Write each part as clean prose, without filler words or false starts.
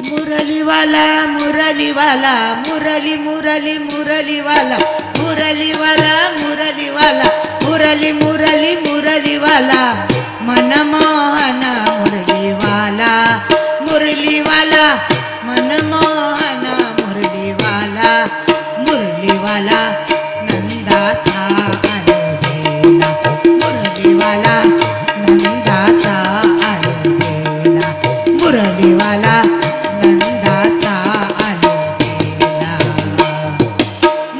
मुरलीवाला मुरलीवाला मुरली मुरली मुरलीवाला मुरलीवाला मुरलीवाला मुरली मुरली मुरलीवाला मनमोहन मुरलीवाला मुरलीवाला मनमोहन मुरलीवाला मुरलीवाला नंदाचा आनंदेला मुरलीवाला नंदाचा आनंदेला मुरलीवाला नंदाचा आनंदेला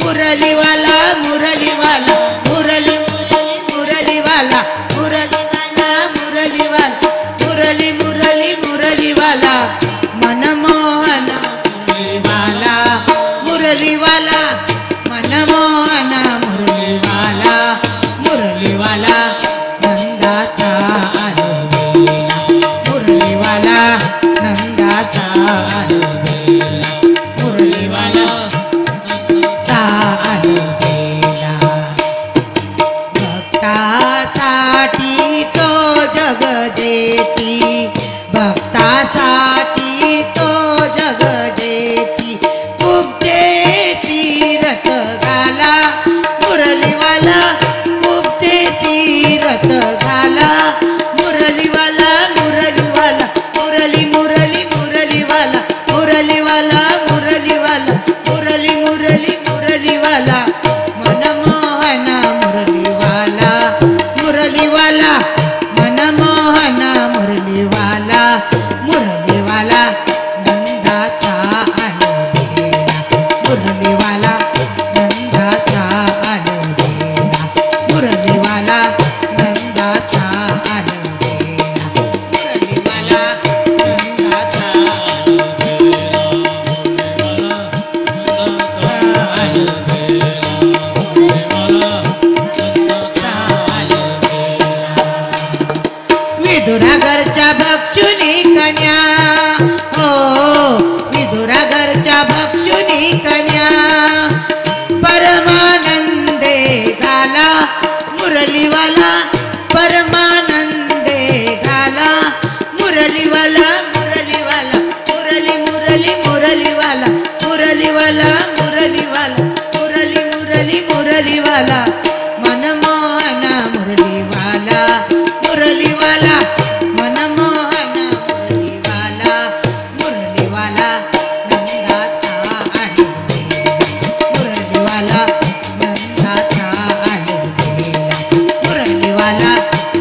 मुरलीवाला मुरलीवाला मुरली मुरली मुरलीवाला मुरलीवाला मुरलीवाला मुरली मुरली मुरलीवाला मनमोहन मुरलीवाला मुरलीवाला मनमोहन मुरलीवाला मुरलीवाला नंदाचा आनंदेला मुरलीवाला नंदाचा आनंदेला मुरलीवाला ता आनंदेला भक्तासाठी तो जग जेती भक्तासाठी तो जग जेती खूपचे तीरथ घाला मुरलीवाला खूपचे तीरथ घाला मुरलीवाला मुरलीवाला मुरली मुरली मुरलीवाला मुरलीवाला मुरलीवाला मुरली मुरली मुरलीवाला मनमोहन मुरलीवाला मुरलीवाला मनमोहन मुरलीवाला मुरलीवाला नंदाचा आनंदेला मुरलीवाला नंदाचा आनंदेला मुरलीवाला नंदाचा आनंदेला मुरलीवाला नंदाचा विदुरागरच्या भक्षुनी कन्या हो विदुरागरच्या भक्षुनी कन्या परमानंदे घाला मुरलीवाला परमानंदे घाला मुरलीवाला मुरलीवाला मुरली मुरली मुरलीवाला मुरलीवाला मुरलीवाला मुरली मुरली मुरलीवाला मनमोहन मुरलीवाला मुरलीवाला मनमोहन मुरलीवाला मुरलीवाला नंदाचा आनंदेला मुरलीवाला नंदाचा आनंदेला मुरलीवाला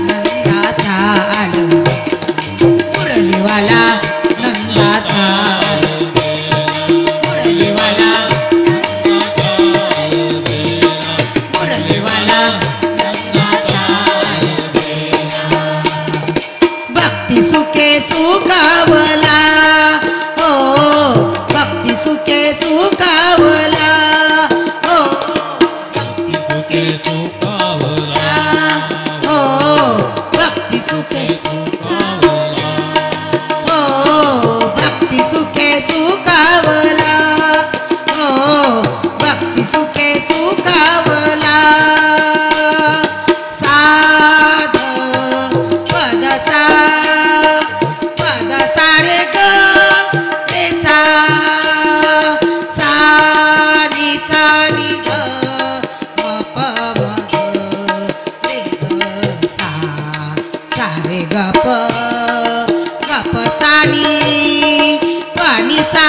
नंदाचा आनंदेला मुरलीवाला नंदाचा मुरलीवाला मुरलीवाला नंदाचा भक्ती सुखे सुखावला हो भक्ती सुखे सुखावला हो भक्ती सुखे सुखावला हो भक्ती सुखे सुखावला हो भक्ती सुखे सुखावला हो भक्ती सुखे सुखावला साध पद सा पद सारे ग रे सा सा नि ध म प म ग रे ग सा सा रे ग प सा नि सा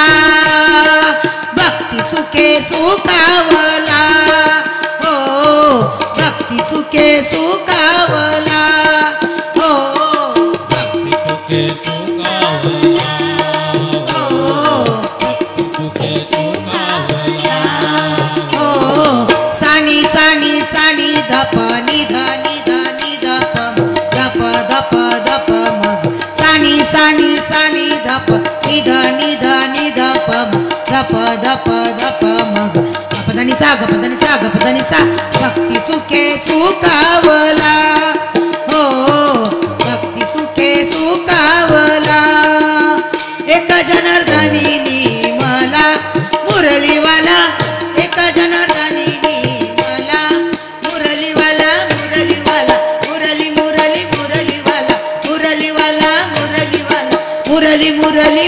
भक्ती सुखे सुखावला हो भक्ती सुखे सुखावला हो भक्ती सुखे सुखावला हो भक्ती सुखे सुखावला हो सानी सानी सानी धप निध निध निध प धप धप धप मग सानी सानी सानी धप निध निध निध प धप धप धप मग गपदनी सा गपदनी सा गपदनी सा भक्ती सुखे सुखावला हो भक्ती सुखे सुखावला एक जनार्दनी मला मुरलीवाला एक जनार्दनी मला मुरलीवाला मुरलीवाला मुरली मुरली मुरलीवाला मुरलीवाला मुरलीवाला मुरली मुरली मुरली